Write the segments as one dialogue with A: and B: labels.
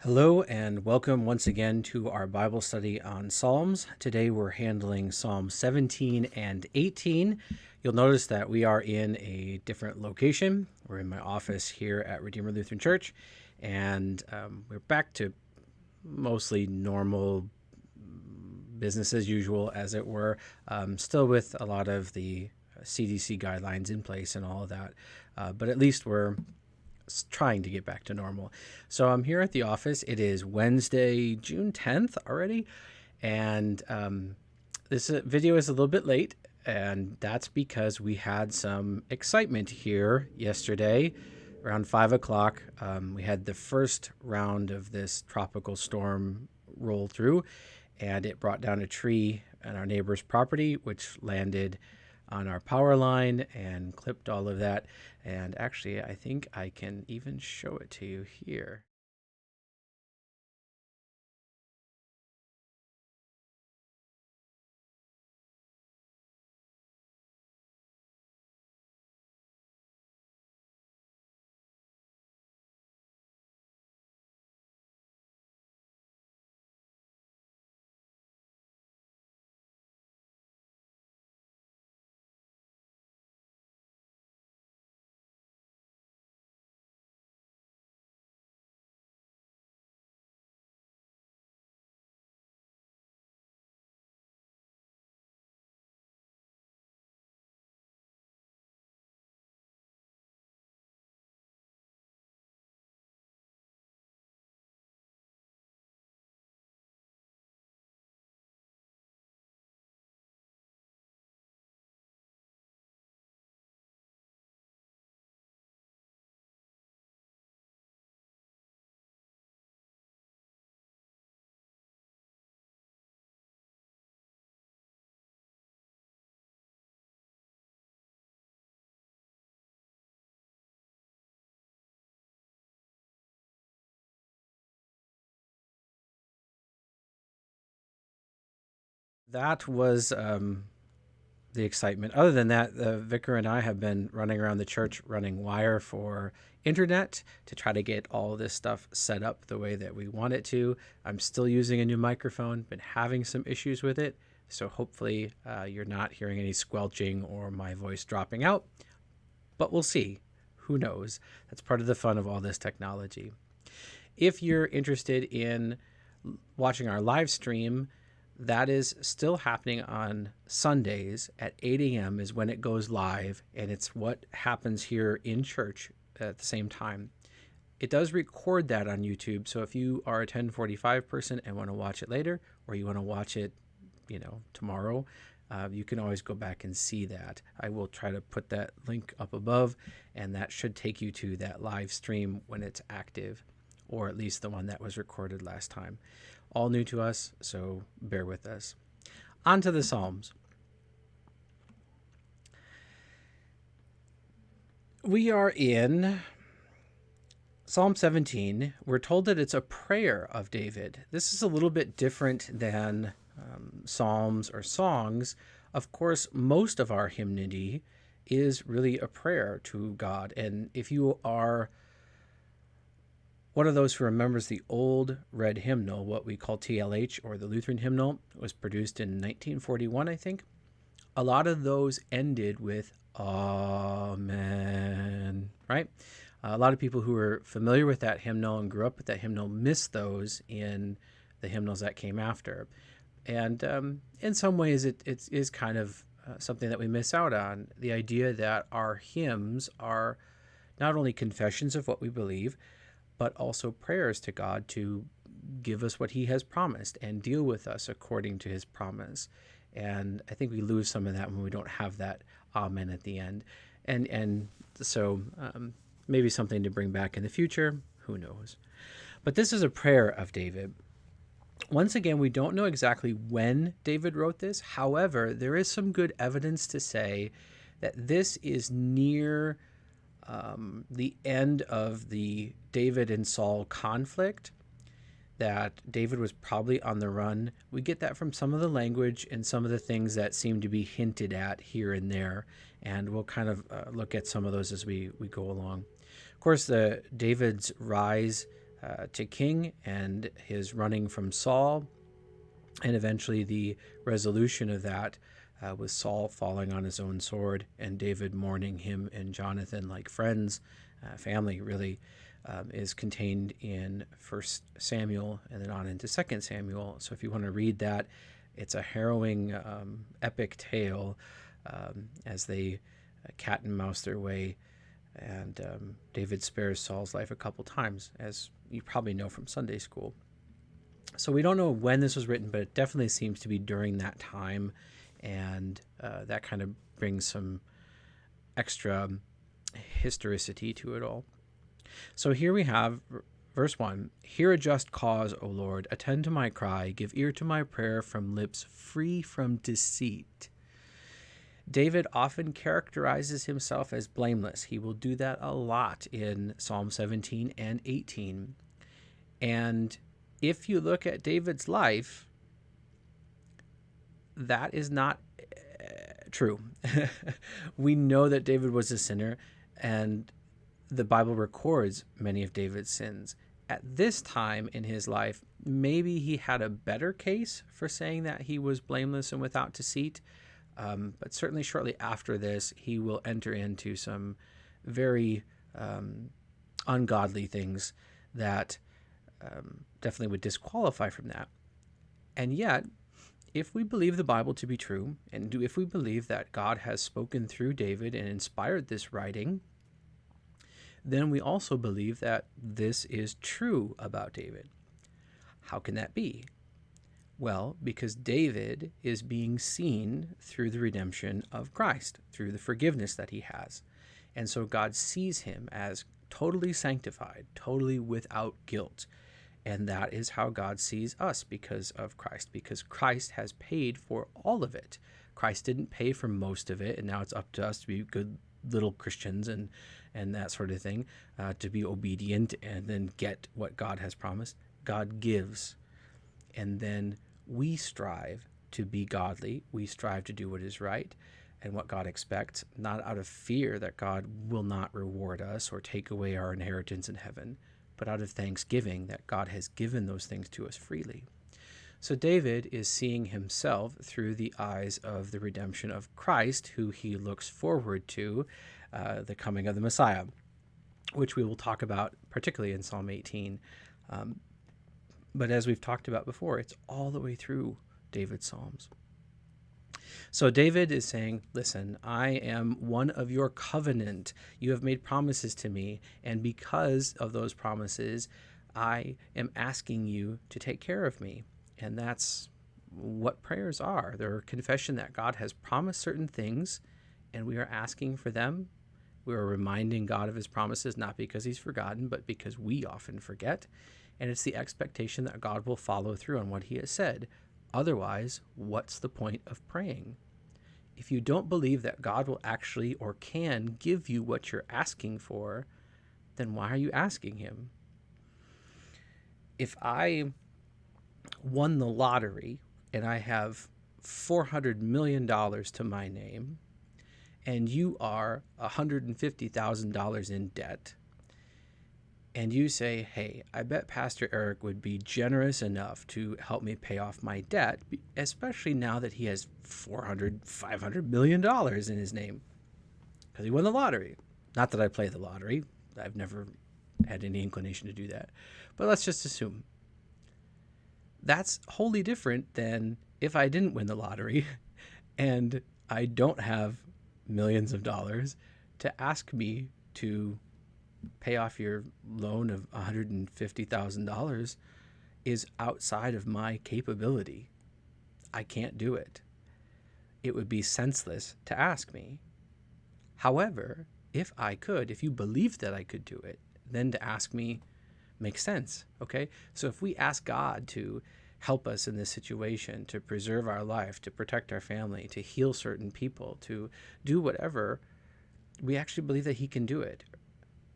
A: Hello and welcome once again to our Bible study on Psalms. Today we're handling Psalm 17 and 18. You'll notice that we are in a different location. We're in my office here at Redeemer Lutheran Church, and we're back to mostly normal business as usual, as it were, still with a lot of the CDC guidelines in place and all of that. But at least we're trying to get back to normal. So I'm here at the office. It is Wednesday, June 10th already. And this video is a little bit late. And that's because we had some excitement here yesterday around 5 o'clock. We had the first round of this tropical storm roll through, and it brought down a tree on our neighbor's property, which landed on our power line and clipped all of that. And actually, I think I can even show it to you here. That was the excitement. Other than that, the vicar and I have been running around the church running wire for internet to try to get all this stuff set up the way that we want it to. I'm still using a new microphone, been having some issues with it. So hopefully you're not hearing any squelching or my voice dropping out, but we'll see. Who knows? That's part of the fun of all this technology. If you're interested in watching our live stream, that is still happening on Sundays at 8 a.m. is when it goes live, and it's what happens here in church at the same time. It does record that on YouTube, so if you are a 1045 person and want to watch it later, or you want to watch it, tomorrow, you can always go back and see that. I will try to put that link up above, and that should take you to that live stream when it's active, or at least the one that was recorded last time. All new to us, so bear with us. On to the Psalms. We are in Psalm 17. We're told that it's a prayer of David. This is a little bit different than psalms or songs. Of course, most of our hymnody is really a prayer to God. And if you are one of those who remembers the old red hymnal, what we call TLH, or the Lutheran hymnal, was produced in 1941, I think. A lot of those ended with Amen, right? A lot of people who are familiar with that hymnal and grew up with that hymnal miss those in the hymnals that came after. And in some ways, it is kind of something that we miss out on. The idea that our hymns are not only confessions of what we believe, but also prayers to God to give us what he has promised and deal with us according to his promise. And I think we lose some of that when we don't have that amen at the end. And so maybe something to bring back in the future, who knows. But this is a prayer of David. Once again, we don't know exactly when David wrote this. However, there is some good evidence to say that this is near the end of the David and Saul conflict, that David was probably on the run. We get that from some of the language and some of the things that seem to be hinted at here and there, and we'll kind of look at some of those as we go along. Of course, David's rise to king, and his running from Saul, and eventually the resolution of that with Saul falling on his own sword and David mourning him and Jonathan like friends, family really, is contained in 1 Samuel and then on into 2 Samuel. So if you want to read that, it's a harrowing, epic tale as they cat and mouse their way. And David spares Saul's life a couple times, as you probably know from Sunday school. So we don't know when this was written, but it definitely seems to be during that time. And that kind of brings some extra historicity to it all. So here we have verse 1. Hear a just cause, O Lord. Attend to my cry. Give ear to my prayer from lips free from deceit. David often characterizes himself as blameless. He will do that a lot in Psalm 17 and 18. And if you look at David's life, that is not true. We know that David was a sinner, and the Bible records many of David's sins. At this time in his life, maybe he had a better case for saying that he was blameless and without deceit. But certainly shortly after this, he will enter into some very ungodly things that definitely would disqualify from that. And yet, if we believe the Bible to be true, and if we believe that God has spoken through David and inspired this writing, then we also believe that this is true about David. How can that be? Well, because David is being seen through the redemption of Christ, through the forgiveness that he has. And so God sees him as totally sanctified, totally without guilt. And that is how God sees us because of Christ, because Christ has paid for all of it. Christ didn't pay for most of it, and now it's up to us to be good little Christians and that sort of thing, to be obedient and then get what God has promised. God gives, and then we strive to be godly. We strive to do what is right and what God expects, not out of fear that God will not reward us or take away our inheritance in heaven, but out of thanksgiving that God has given those things to us freely. So David is seeing himself through the eyes of the redemption of Christ, who he looks forward to, the coming of the Messiah, which we will talk about particularly in Psalm 18. But as we've talked about before, it's all the way through David's Psalms. So David is saying, listen, I am one of your covenant. You have made promises to me, and because of those promises, I am asking you to take care of me. And that's what prayers are. They're a confession that God has promised certain things, and we are asking for them. We are reminding God of his promises, not because he's forgotten, but because we often forget. And it's the expectation that God will follow through on what he has said. Otherwise, what's the point of praying? If you don't believe that God will actually or can give you what you're asking for, then why are you asking him? If I won the lottery and I have $400 million to my name, and you are $150,000 in debt, and you say, hey, I bet Pastor Eric would be generous enough to help me pay off my debt, especially now that he has $500 million in his name, because he won the lottery. Not that I play the lottery. I've never had any inclination to do that. But let's just assume. That's wholly different than if I didn't win the lottery and I don't have millions of dollars to ask me to pay off your loan of $150,000 is outside of my capability. I can't do it. It would be senseless to ask me. However, if I could, if you believed that I could do it, then to ask me makes sense, okay? So if we ask God to help us in this situation, to preserve our life, to protect our family, to heal certain people, to do whatever, we actually believe that he can do it.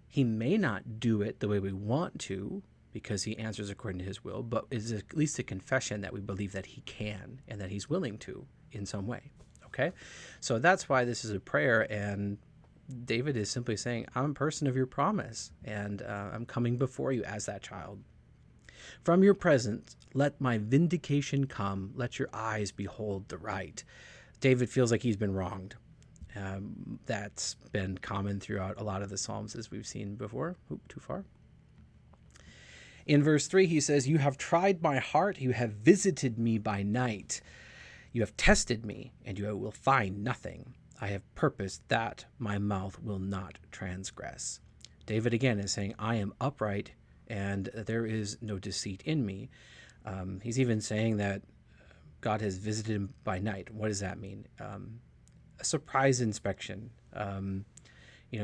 A: He may not do it the way we want to because he answers according to his will, but it's at least a confession that we believe that he can and that he's willing to in some way, okay? So that's why this is a prayer, and David is simply saying, I'm a person of your promise, and I'm coming before you as that child. From your presence, let my vindication come. Let your eyes behold the right. David feels like he's been wronged. That's been common throughout a lot of the Psalms, as we've seen before. Oop, too far. In verse 3, he says, you have tried my heart. You have visited me by night. You have tested me, and you will find nothing. I have purposed that my mouth will not transgress. David again is saying, I am upright, and there is no deceit in me. He's even saying that God has visited him by night. What does that mean? A surprise inspection.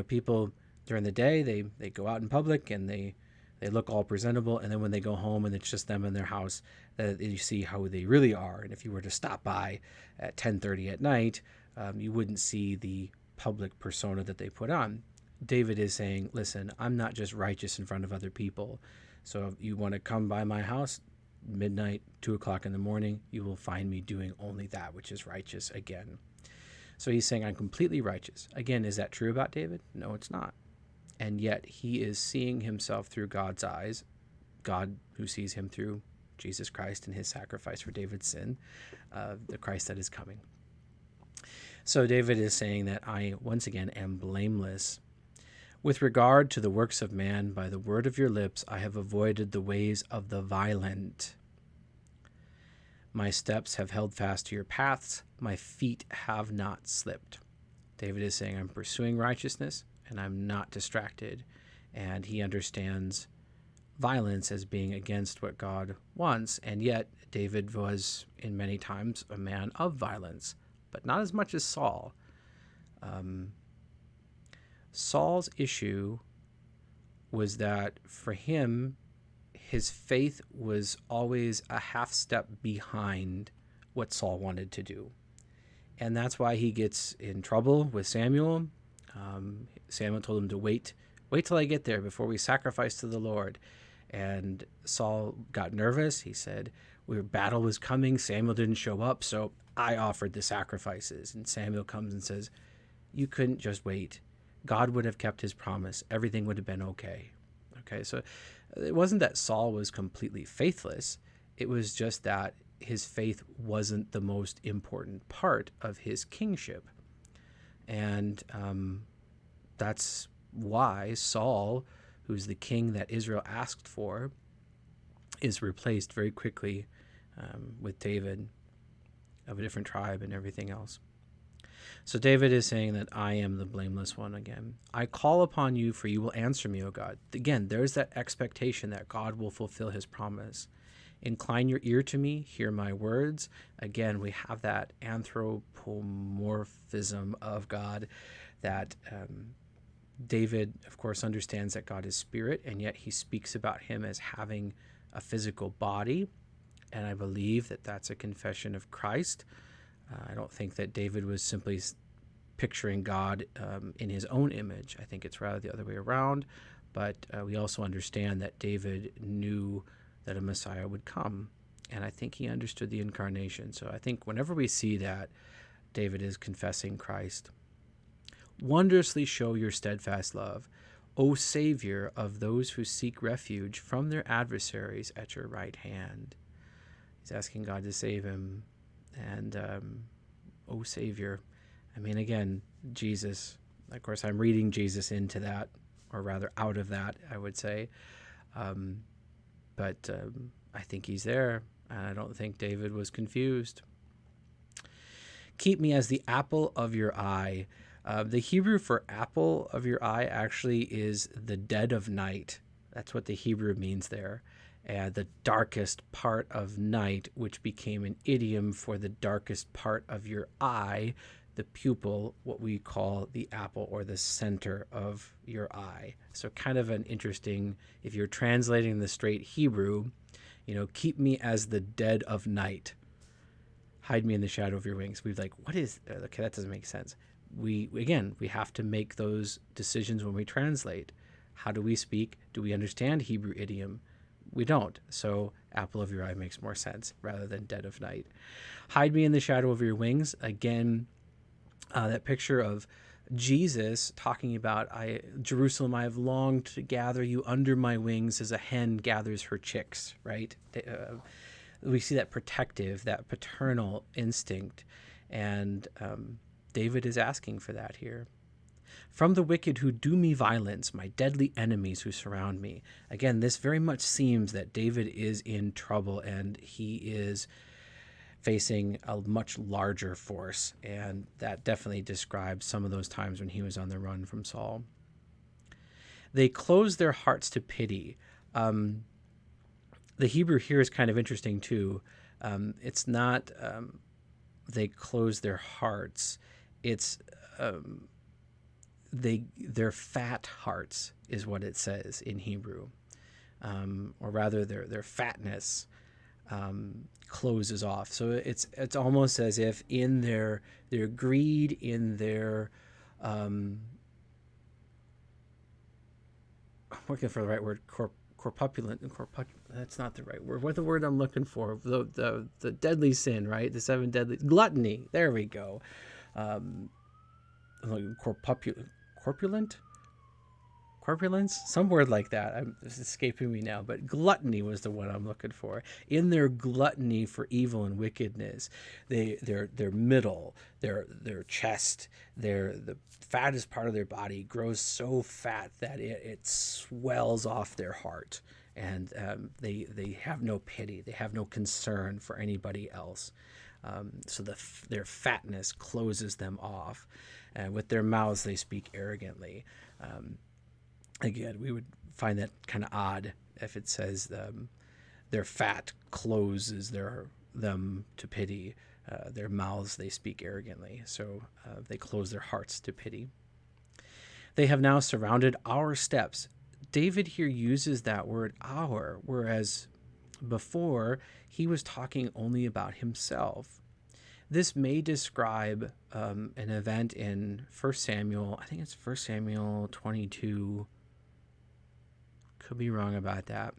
A: People during the day, they go out in public and they look all presentable, and then when they go home and it's just them in their house, you see how they really are. And if you were to stop by at 10:30 at night, you wouldn't see the public persona that they put on. David is saying, listen, I'm not just righteous in front of other people. So if you want to come by my house, midnight, 2 o'clock in the morning, you will find me doing only that which is righteous again. So he's saying, I'm completely righteous. Again, is that true about David? No, it's not. And yet he is seeing himself through God's eyes, God who sees him through Jesus Christ and his sacrifice for David's sin, the Christ that is coming. So David is saying that I, once again, am blameless. With regard to the works of man, by the word of your lips, I have avoided the ways of the violent. My steps have held fast to your paths. My feet have not slipped. David is saying, I'm pursuing righteousness, and I'm not distracted. And he understands violence as being against what God wants. And yet David was in many times a man of violence, but not as much as Saul. Saul's issue was that for him, his faith was always a half step behind what Saul wanted to do. And that's why he gets in trouble with Samuel. Samuel told him to wait till I get there before we sacrifice to the Lord. And Saul got nervous. He said, battle was coming. Samuel didn't show up, so I offered the sacrifices. And Samuel comes and says, you couldn't just wait. God would have kept his promise. Everything would have been okay. Okay, so it wasn't that Saul was completely faithless. It was just that his faith wasn't the most important part of his kingship. And that's why Saul, who's the king that Israel asked for, is replaced very quickly with David of a different tribe and everything else. So David is saying that I am the blameless one again. I call upon you, for you will answer me, O God. Again, there's that expectation that God will fulfill his promise. Incline your ear to me, hear my words. Again, we have that anthropomorphism of God that David, of course, understands that God is spirit, and yet he speaks about him as having a physical body. And I believe that that's a confession of Christ. I don't think that David was simply picturing God in his own image. I think it's rather the other way around. But we also understand that David knew that a Messiah would come. And I think he understood the incarnation. So I think whenever we see that, David is confessing Christ. Wondrously show your steadfast love, O Savior of those who seek refuge from their adversaries at your right hand. He's asking God to save him. And, O Savior. I mean, again, Jesus. Of course, I'm reading Jesus into that, or rather out of that, I would say. But I think he's there, and I don't think David was confused. Keep me as the apple of your eye. The Hebrew for apple of your eye actually is the dead of night. That's what the Hebrew means there. The darkest part of night, which became an idiom for the darkest part of your eye, the pupil, what we call the apple or the center of your eye. So kind of an interesting, if you're translating the straight Hebrew, keep me as the dead of night. Hide me in the shadow of your wings. We're like, what is, okay, that doesn't make sense. We have to make those decisions when we translate. How do we speak? Do we understand Hebrew idiom? We don't. So apple of your eye makes more sense rather than dead of night. Hide me in the shadow of your wings. Again, that picture of Jesus talking about, Jerusalem, I have longed to gather you under my wings as a hen gathers her chicks, right? We see that protective, that paternal instinct. And David is asking for that here. From the wicked who do me violence, my deadly enemies who surround me. Again, this very much seems that David is in trouble, and he is facing a much larger force. And that definitely describes some of those times when he was on the run from Saul. They close their hearts to pity. The Hebrew here is kind of interesting too. It's not they close their hearts. It's their fat hearts is what it says in Hebrew, or rather their fatness closes off. So it's almost as if in their greed, in their I'm looking for the right word, corpulent. That's not the right word. What's the word I'm looking for? The deadly sin, right? The 7 deadly gluttony. There we go. Corpulence, some word like that. It's escaping me now, but gluttony was the one I'm looking for. In their gluttony for evil and wickedness, their middle, their chest, the fattest part of their body grows so fat that it swells off their heart, and they have no pity, they have no concern for anybody else. So their fatness closes them off, and with their mouths they speak arrogantly. Again, we would find that kind of odd if it says their fat closes them to pity. Their mouths they speak arrogantly. So they close their hearts to pity. They have now surrounded our steps. David here uses that word our, whereas before he was talking only about himself. This may describe an event in 1 Samuel. I think it's 1 Samuel 22. Could be wrong about that.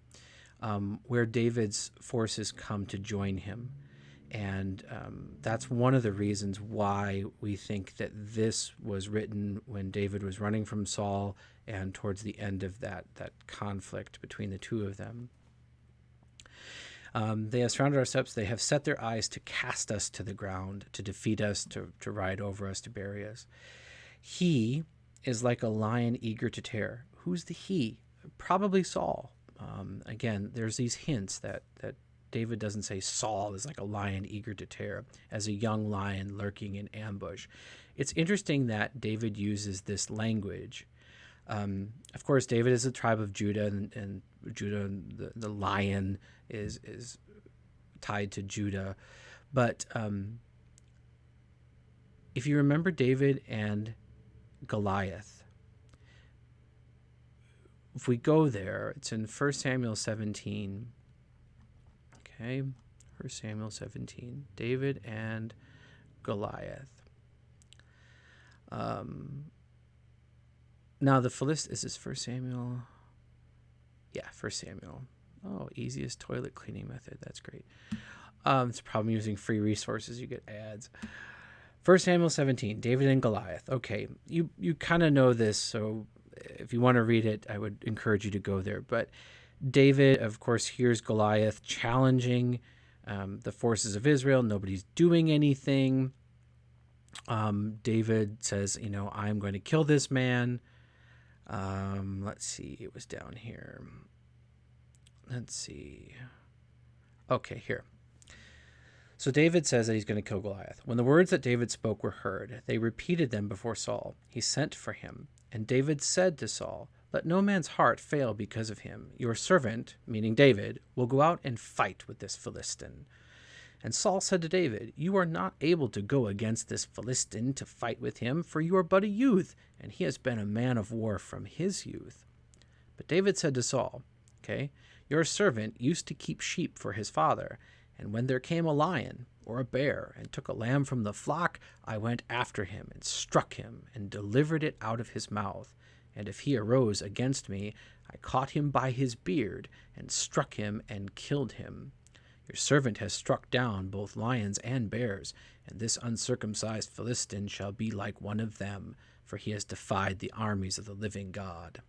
A: Where David's forces come to join him. And that's one of the reasons why we think that this was written when David was running from Saul and towards the end of that conflict between the two of them. They have surrounded our steps. They have set their eyes to cast us to the ground, to defeat us, to ride over us, to bury us. He is like a lion eager to tear. Who's the he? Probably Saul. Again, there's these hints that David doesn't say Saul is like a lion eager to tear, as a young lion lurking in ambush. It's interesting that David uses this language. Of course, David is a tribe of Judah, and Judah, the lion, is tied to Judah. But if you remember David and Goliath, if we go there, it's in 1 Samuel 17. Okay, 1 Samuel 17. David and Goliath. Now the Philistines, is this 1 Samuel? Yeah, 1 Samuel. Oh, easiest toilet cleaning method. That's great. It's a problem using free resources. You get ads. 1 Samuel 17, David and Goliath. Okay, you kind of know this, so if you want to read it, I would encourage you to go there. But David, of course, hears Goliath challenging the forces of Israel. Nobody's doing anything. David says, I'm going to kill this man. Let's see. It was down here. Let's see. Okay, here. So David says that he's going to kill Goliath. When the words that David spoke were heard, they repeated them before Saul. He sent for him. And David said to Saul, "Let no man's heart fail because of him. Your servant," meaning David, "will go out and fight with this Philistine." And Saul said to David, "You are not able to go against this Philistine to fight with him, for you are but a youth, and he has been a man of war from his youth." But David said to Saul, "Your servant used to keep sheep for his father, and when there came a lion or a bear and took a lamb from the flock, I went after him and struck him and delivered it out of his mouth. And if he arose against me, I caught him by his beard and struck him and killed him. Your servant has struck down both lions and bears, and this uncircumcised Philistine shall be like one of them, for he has defied the armies of the living God."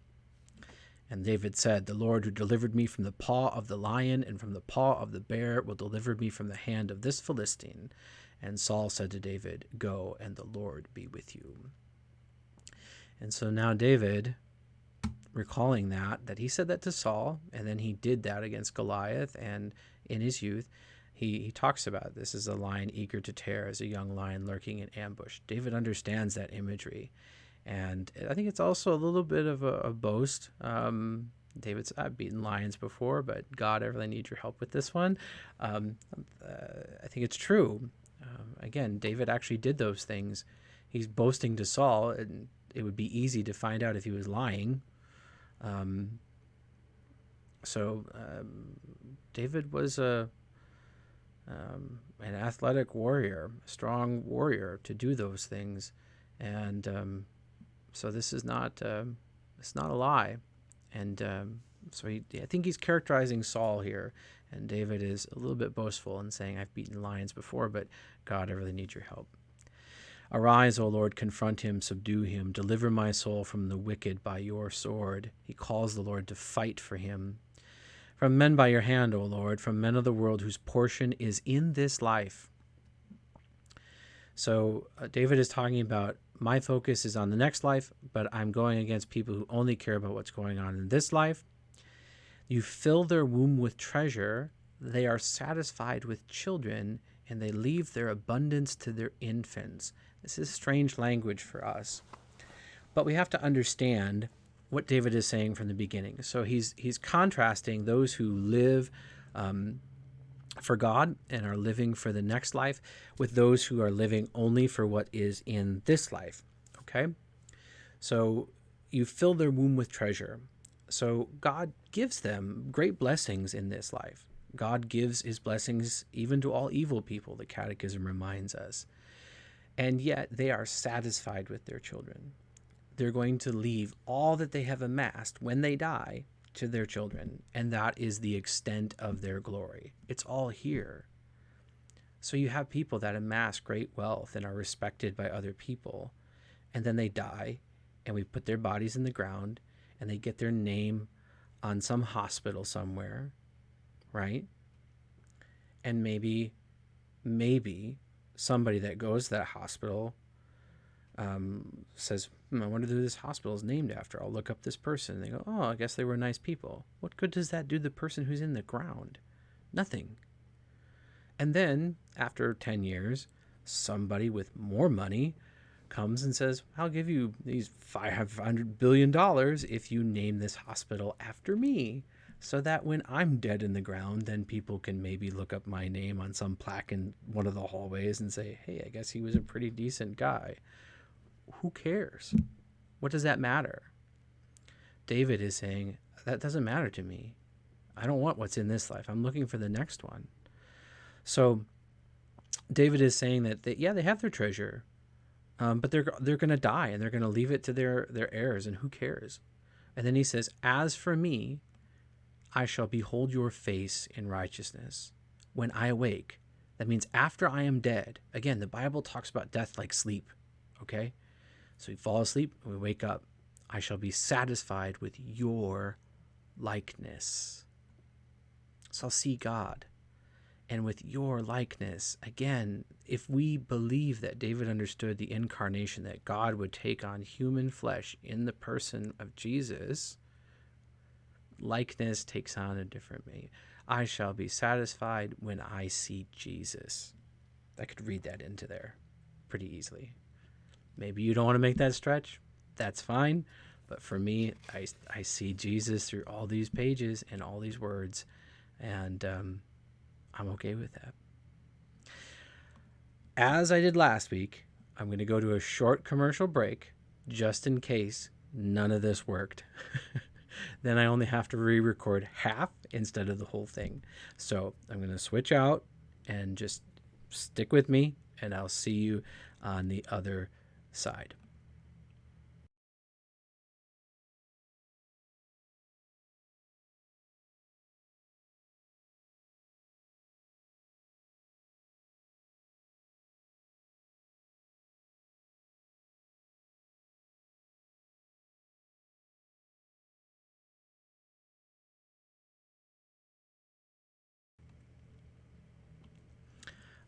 A: And David said, "The Lord who delivered me from the paw of the lion and from the paw of the bear will deliver me from the hand of this Philistine." And Saul said to David, "Go, and the Lord be with you." And so now David, recalling that he said that to Saul, and then he did that against Goliath, and in his youth, he talks about this as a lion eager to tear, as a young lion lurking in ambush. David understands that imagery, and I think it's also a little bit of a boast. David's, "I've beaten lions before, but God, I really need your help with this one." I think it's true. Again, David actually did those things. He's boasting to Saul, and it would be easy to find out if he was lying. David was an athletic warrior, a strong warrior to do those things, and so this is not it's not a lie. And I think he's characterizing Saul here, and David is a little bit boastful in saying, "I've beaten lions before, but God, I really need your help." "Arise, O Lord, confront him, subdue him. Deliver my soul from the wicked by your sword." He calls the Lord to fight for him. "From men by your hand, O Lord, from men of the world whose portion is in this life." So David is talking about, my focus is on the next life, but I'm going against people who only care about what's going on in this life. "You fill their womb with treasure. They are satisfied with children, and they leave their abundance to their infants." This is strange language for us, but we have to understand what David is saying from the beginning. So he's contrasting those who live for God and are living for the next life with those who are living only for what is in this life. Okay? So you fill their womb with treasure. So God gives them great blessings in this life. God gives his blessings even to all evil people, the Catechism reminds us. And yet they are satisfied with their children. They're going to leave all that they have amassed when they die to their children, and that is the extent of their glory. It's all here. So you have people that amass great wealth and are respected by other people, and then they die, and we put their bodies in the ground, and they get their name on some hospital somewhere, right? And maybe somebody that goes to that hospital says, "I wonder who this hospital is named after. I'll look up this person." And they go, "Oh, I guess they were nice people." What good does that do the person who's in the ground? Nothing. And then after 10 years, somebody with more money comes and says, "I'll give you these $500 billion if you name this hospital after me, so that when I'm dead in the ground, then people can maybe look up my name on some plaque in one of the hallways and say, hey, I guess he was a pretty decent guy." Who cares? What does that matter? David is saying, that doesn't matter to me. I don't want what's in this life. I'm looking for the next one. So David is saying that they have their treasure, but they're going to die, and they're going to leave it to their heirs, and who cares? And then he says, "As for me, I shall behold your face in righteousness when I awake." That means after I am dead. Again, the Bible talks about death like sleep, okay? So we fall asleep, and we wake up. "I shall be satisfied with your likeness." So I'll see God. And with your likeness, again, if we believe that David understood the incarnation, that God would take on human flesh in the person of Jesus, likeness takes on a different meaning. "I shall be satisfied when I see Jesus." I could read that into there pretty easily. Maybe you don't want to make that stretch. That's fine. But for me, I see Jesus through all these pages and all these words, and I'm okay with that. As I did last week, I'm going to go to a short commercial break just in case none of this worked. Then I only have to re-record half instead of the whole thing. So I'm going to switch out and just stick with me, and I'll see you on the other side.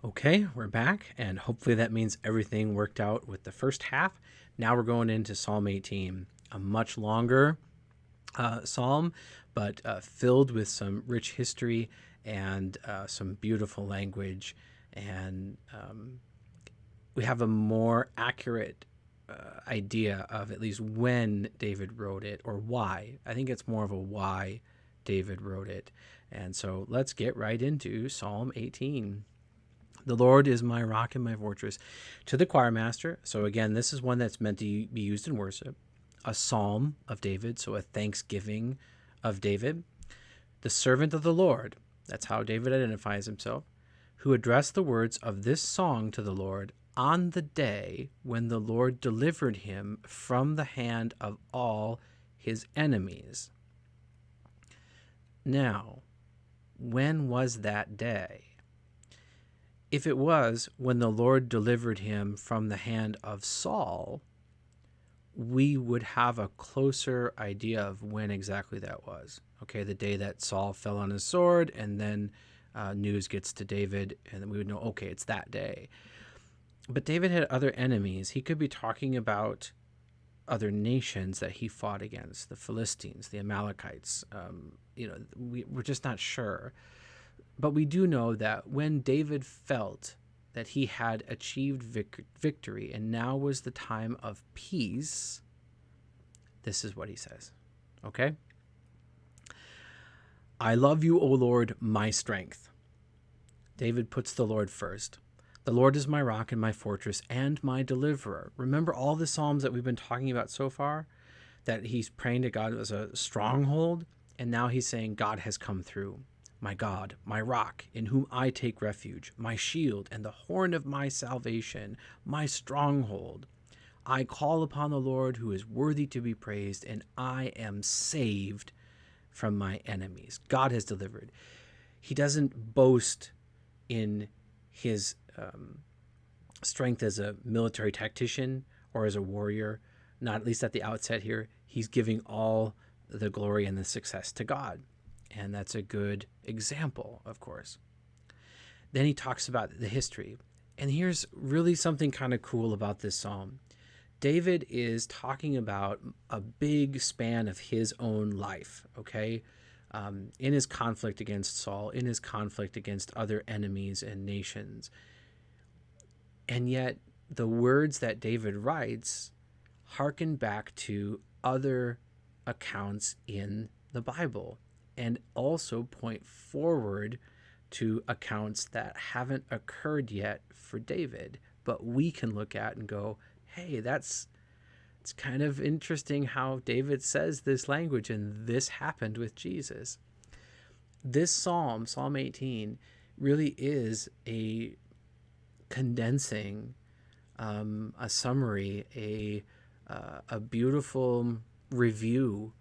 A: Okay, we're back, and hopefully that means everything worked out with the first half. Now we're going into Psalm 18, a much longer psalm, but filled with some rich history and some beautiful language. And we have a more accurate idea of at least when David wrote it or why. I think it's more of a why David wrote it. And so let's get right into Psalm 18. The Lord is my rock and my fortress. To the choir master. So again, this is one that's meant to be used in worship. A psalm of David, so a thanksgiving of David. The servant of the Lord. That's how David identifies himself. Who addressed the words of this song to the Lord on the day when the Lord delivered him from the hand of all his enemies. Now, when was that day? If it was when the Lord delivered him from the hand of Saul, we would have a closer idea of when exactly that was. Okay, the day that Saul fell on his sword, and then news gets to David, and then we would know, okay, it's that day. But David had other enemies. He could be talking about other nations that he fought against, the Philistines, the Amalekites. We're just not sure. But we do know that when David felt that he had achieved victory and now was the time of peace, this is what he says. Okay? I love you, O Lord, my strength. David puts the Lord first. The Lord is my rock and my fortress and my deliverer. Remember all the Psalms that we've been talking about so far? That he's praying to God as a stronghold, and now he's saying God has come through. My God, my rock, in whom I take refuge, my shield and the horn of my salvation, my stronghold. I call upon the Lord who is worthy to be praised, and I am saved from my enemies. God has delivered. He doesn't boast in his strength as a military tactician or as a warrior, not at least at the outset here. He's giving all the glory and the success to God. And that's a good example, of course. Then he talks about the history. And here's really something kind of cool about this psalm. David is talking about a big span of his own life, okay? In his conflict against Saul, in his conflict against other enemies and nations. And yet the words that David writes harken back to other accounts in the Bible, and also point forward to accounts that haven't occurred yet for David, but we can look at and go, hey, it's kind of interesting how David says this language, and this happened with Jesus. This psalm, Psalm 18, really is a condensing, a summary, a beautiful review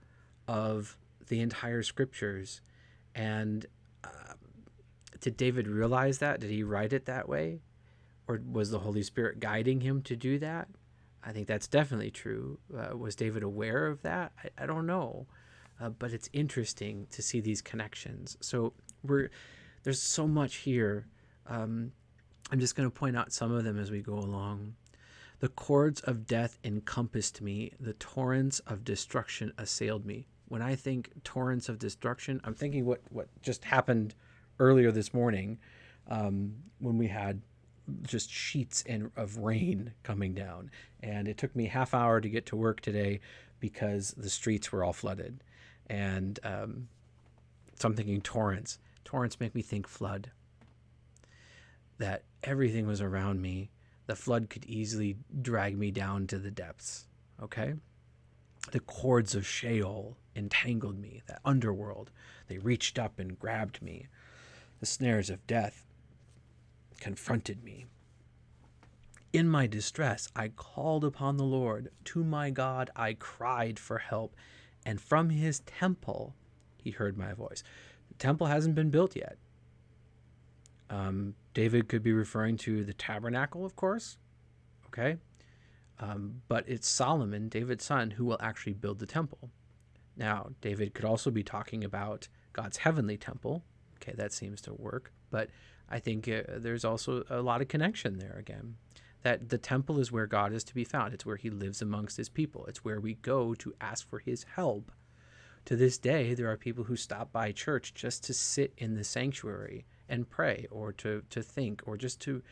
A: of the entire scriptures. And did David realize that? Did he write it that way? Or was the Holy Spirit guiding him to do that? I think that's definitely true. Was David aware of that? I don't know. But it's interesting to see these connections. So there's so much here. I'm just going to point out some of them as we go along. The cords of death encompassed me. The torrents of destruction assailed me. When I think torrents of destruction, I'm thinking what just happened earlier this morning when we had just sheets of rain coming down. And it took me half hour to get to work today because the streets were all flooded. And so I'm thinking torrents. Torrents make me think flood. That everything was around me. The flood could easily drag me down to the depths. Okay? The cords of Sheol entangled me, that underworld. They reached up and grabbed me. The snares of death confronted me. In my distress, I called upon the Lord. To my God, I cried for help. And from his temple, he heard my voice. The temple hasn't been built yet. David could be referring to the tabernacle, of course. Okay. But it's Solomon, David's son, who will actually build the temple. Now, David could also be talking about God's heavenly temple. Okay, that seems to work. But I think there's also a lot of connection there again. That the temple is where God is to be found. It's where he lives amongst his people. It's where we go to ask for his help. To this day, there are people who stop by church just to sit in the sanctuary and pray, or to think, or just to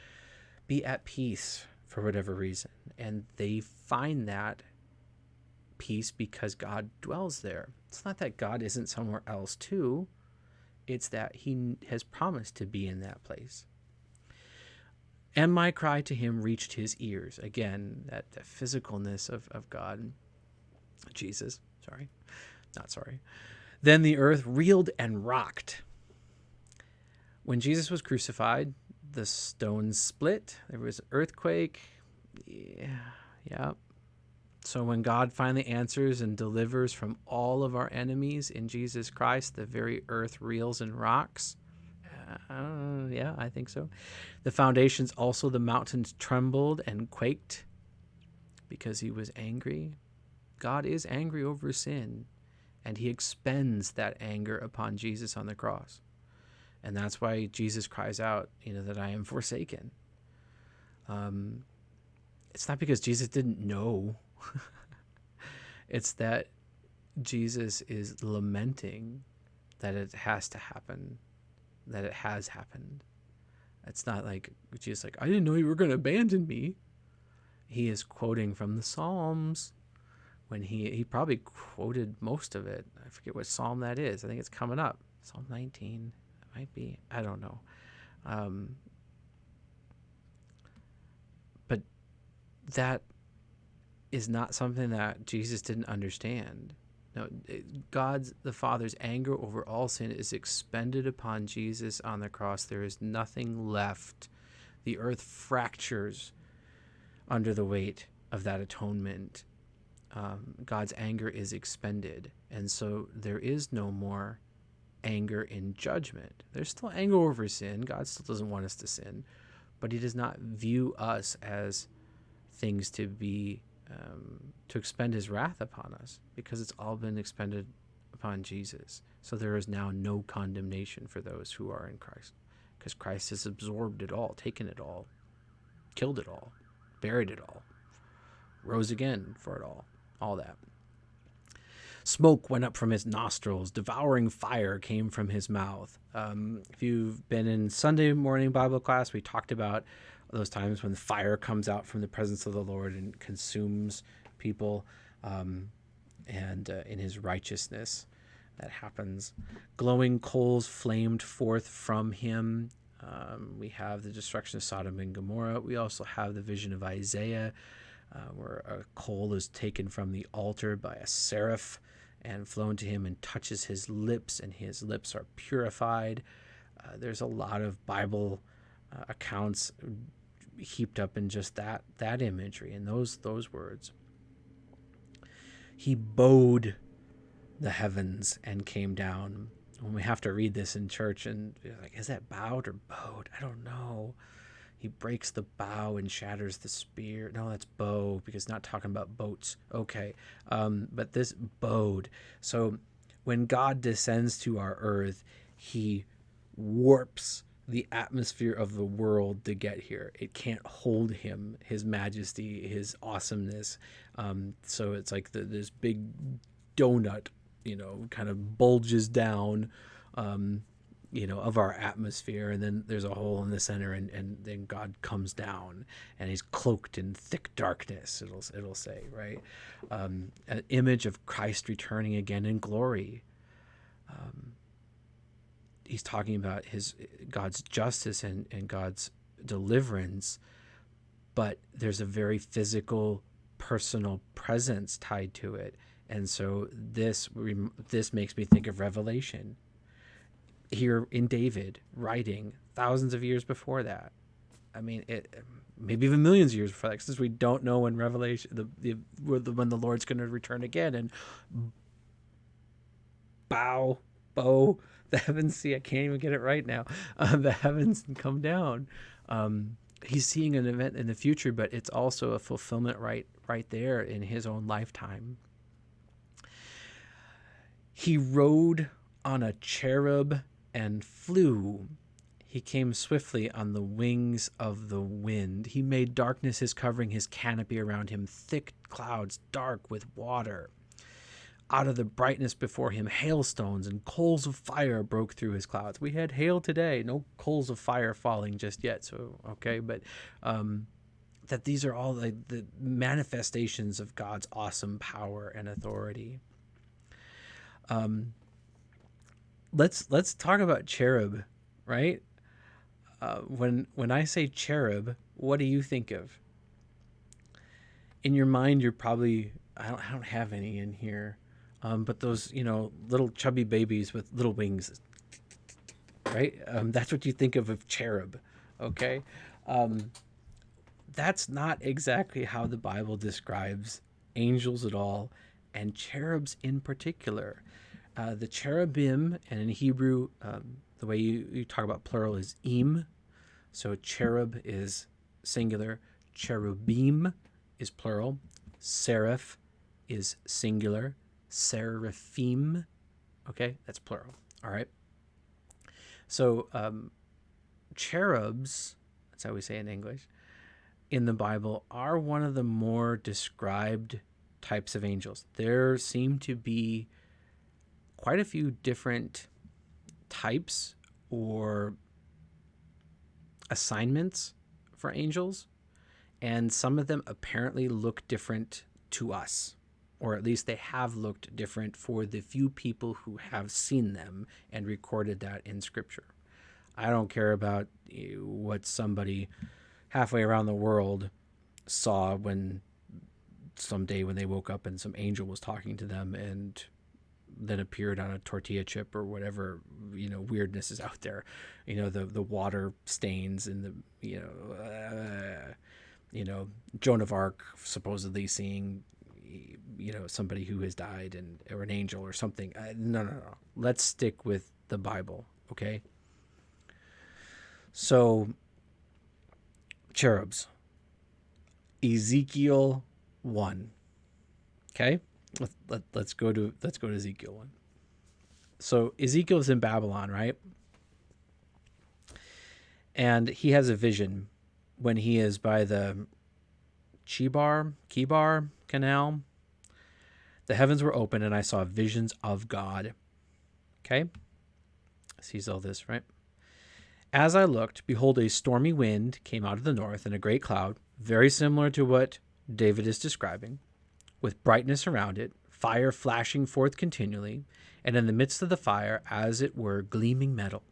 A: be at peace for whatever reason. And they find that peace because God dwells there. It's not that God isn't somewhere else too. It's that he has promised to be in that place. And my cry to him reached his ears. Again, that physicalness of God. Jesus, sorry. Not sorry. Then the earth reeled and rocked. When Jesus was crucified, the stones split. There was an earthquake. Yeah. So when God finally answers and delivers from all of our enemies in Jesus Christ, the very earth reels and rocks. Yeah, I think so. The foundations, also the mountains trembled and quaked because he was angry. God is angry over sin, and he expends that anger upon Jesus on the cross. And that's why Jesus cries out, that I am forsaken. It's not because Jesus didn't know. It's that Jesus is lamenting that it has to happen, that it has happened. It's not like Jesus I didn't know you were going to abandon me. He is quoting from the Psalms when he probably quoted most of it. I forget what Psalm that is. I think it's coming up. Psalm 19. It might be. I don't know. But that is not something that Jesus didn't understand. No, God's, the Father's anger over all sin is expended upon Jesus on the cross. There is nothing left. The earth fractures under the weight of that atonement. God's anger is expended. And so there is no more anger in judgment. There's still anger over sin. God still doesn't want us to sin. But he does not view us as things to be to expend his wrath upon us, because it's all been expended upon Jesus. So there is now no condemnation for those who are in Christ, because Christ has absorbed it all, taken it all, killed it all, buried it all, rose again for it all that. Smoke went up from his nostrils, devouring fire came from his mouth. If you've been in Sunday morning Bible class, we talked about those times when the fire comes out from the presence of the Lord and consumes people, and in his righteousness that happens. Glowing coals flamed forth from him. We have the destruction of Sodom and Gomorrah. We also have the vision of Isaiah, where a coal is taken from the altar by a seraph and flown to him and touches his lips, and his lips are purified. There's a lot of Bible accounts heaped up in just that imagery and those words. He bowed the heavens and came down. When we have to read this in church, and is that bowed or bowed? I don't know. He breaks the bow and shatters the spear. No, that's bow, because not talking about boats. Okay. But this bowed. So when God descends to our earth, he warps the atmosphere of the world to get here. It can't hold him, his majesty, his awesomeness. So it's like this big donut, kind of bulges down, of our atmosphere, and then there's a hole in the center, and then God comes down, and he's cloaked in thick darkness. It'll say, right? An image of Christ returning again in glory. He's talking about God's justice and God's deliverance, but there's a very physical, personal presence tied to it. And so this makes me think of Revelation. Here in David, writing thousands of years before that. I mean, maybe even millions of years before that, since we don't know when Revelation, when the Lord's going to return again, and bow the heavens. See, I can't even get it right now. The heavens come down. He's seeing an event in the future, but it's also a fulfillment right there in his own lifetime. He rode on a cherub and flew. He came swiftly on the wings of the wind. He made darkness his covering, his canopy around him, thick clouds dark with water. Out of the brightness before him, hailstones and coals of fire broke through his clouds. We had hail today, no coals of fire falling just yet. So, okay, but that these are all the manifestations of God's awesome power and authority. Let's talk about cherub, right? When I say cherub, what do you think of? In your mind, you're probably I don't have any in here, but those little chubby babies with little wings, right? That's what you think of cherub, okay? That's not exactly how the Bible describes angels at all, and cherubs in particular. The cherubim, and in Hebrew, the way you talk about plural is im. So cherub is singular. Cherubim is plural. Seraph is singular. Seraphim, okay, that's plural. All right. So cherubs, that's how we say in English, in the Bible are one of the more described types of angels. There seem to be quite a few different types or assignments for angels, and some of them apparently look different to us, or at least they have looked different for the few people who have seen them and recorded that in Scripture. I don't care about what somebody halfway around the world saw someday when they woke up and some angel was talking to them and then appeared on a tortilla chip or whatever weirdness is out there, the water stains and the Joan of Arc supposedly seeing somebody who has died or an angel or something. No. Let's stick with the Bible, okay? So cherubs, Ezekiel 1. Okay, let's go to Ezekiel 1. So Ezekiel's in Babylon, right? And he has a vision when he is by the Chebar Canal. The heavens were open, and I saw visions of God. Okay, sees all this, right? As I looked, behold, a stormy wind came out of the north, and a great cloud, very similar to what David is describing, with brightness around it, fire flashing forth continually, and in the midst of the fire, as it were, gleaming metal.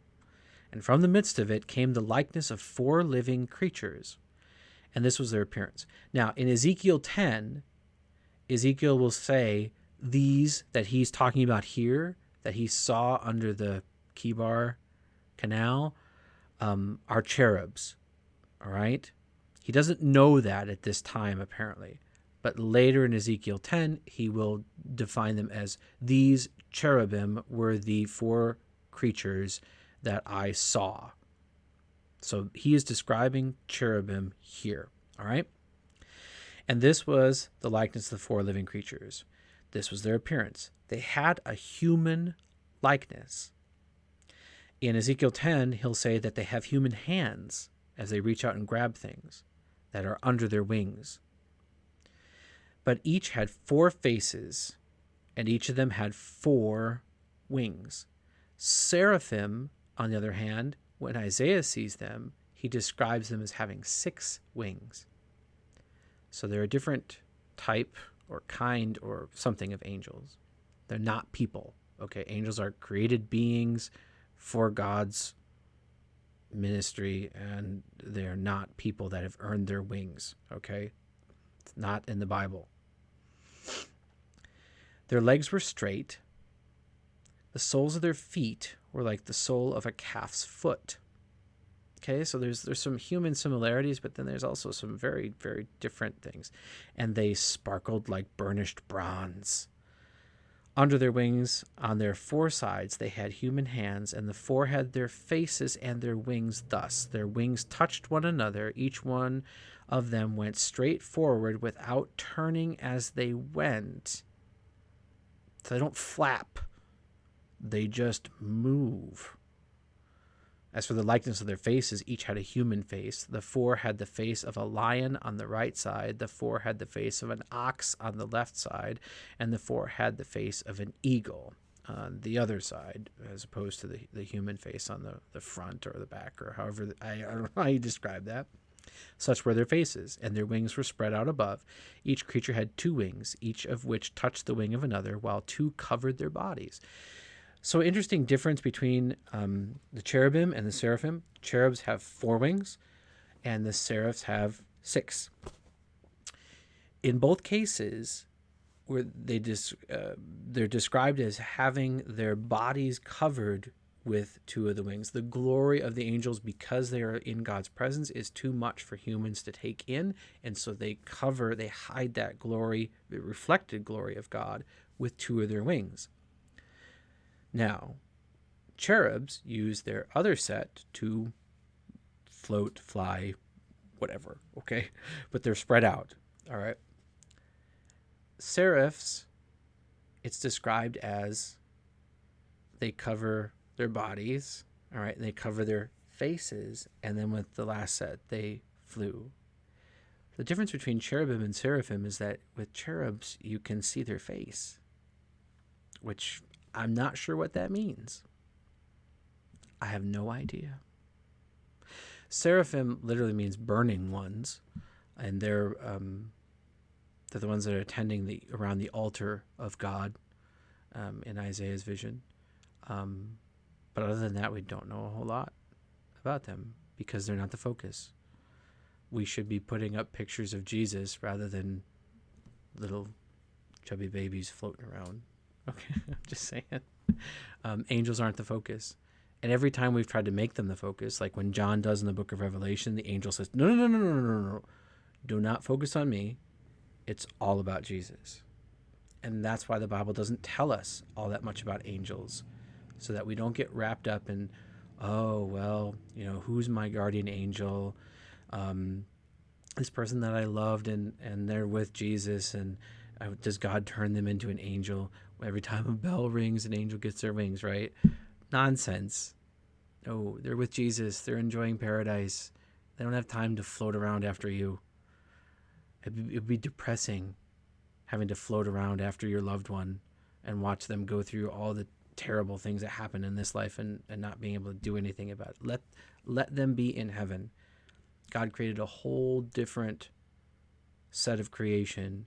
A: And from the midst of it came the likeness of 4 living creatures, and this was their appearance. Now, in Ezekiel 10, Ezekiel will say these that he's talking about here, that he saw under the Chebar Canal, are cherubs, all right? He doesn't know that at this time, apparently. But later in Ezekiel 10, he will define them as these cherubim were the 4 creatures that I saw. So he is describing cherubim here, all right? And this was the likeness of the 4 living creatures. This was their appearance. They had a human likeness. In Ezekiel 10, he'll say that they have human hands as they reach out and grab things that are under their wings. But each had 4 faces, and each of them had 4 wings. Seraphim, on the other hand, when Isaiah sees them, he describes them as having 6 wings. So they're a different type or kind or something of angels. They're not people, okay? Angels are created beings for God's ministry, and they're not people that have earned their wings, okay? It's not in the Bible. Their legs were straight. The soles of their feet were like the sole of a calf's foot. Okay, so there's some human similarities, but then there's also some very, very different things. And they sparkled like burnished bronze. Under their wings, on their 4 sides, they had human hands, and the 4 had their faces and their wings thus. Their wings touched one another. Each one of them went straight forward without turning as they went. So they don't flap. They just move. As for the likeness of their faces, each had a human face. The 4 had the face of a lion on the right side, the 4 had the face of an ox on the left side, and the 4 had the face of an eagle on the other side, as opposed to the human face on the front or the back, or however, I don't know how you describe that. Such were their faces, and their wings were spread out above. Each creature had 2 wings, each of which touched the wing of another, while 2 covered their bodies. So interesting difference between the cherubim and the seraphim. Cherubs have 4 wings, and the seraphs have 6. In both cases, where they're described as having their bodies covered with 2 of the wings. The glory of the angels, because they are in God's presence, is too much for humans to take in, and so they hide that glory, the reflected glory of God, with 2 of their wings. Now, cherubs use their other set to float, fly, whatever, okay? But they're spread out, all right? Seraphs, it's described as they cover their bodies, all right? And they cover their faces, and then with the last set, they flew. The difference between cherubim and seraphim is that with cherubs, you can see their face, which I'm not sure what that means. I have no idea. Seraphim literally means burning ones, and they're the ones that are attending around the altar of God in Isaiah's vision. But other than that, we don't know a whole lot about them because they're not the focus. We should be putting up pictures of Jesus rather than little chubby babies floating around. Okay, I'm just saying. Angels aren't the focus. And every time we've tried to make them the focus, like when John does in the book of Revelation, the angel says, no. Do not focus on me. It's all about Jesus. And that's why the Bible doesn't tell us all that much about angels, so that we don't get wrapped up in, oh, well, who's my guardian angel? This person that I loved and they're with Jesus, and does God turn them into an angel? Every time a bell rings, an angel gets their wings, right? Nonsense. No, they're with Jesus. They're enjoying paradise. They don't have time to float around after you. It'd be depressing having to float around after your loved one and watch them go through all the terrible things that happen in this life and not being able to do anything about it. Let them be in heaven. God created a whole different set of creation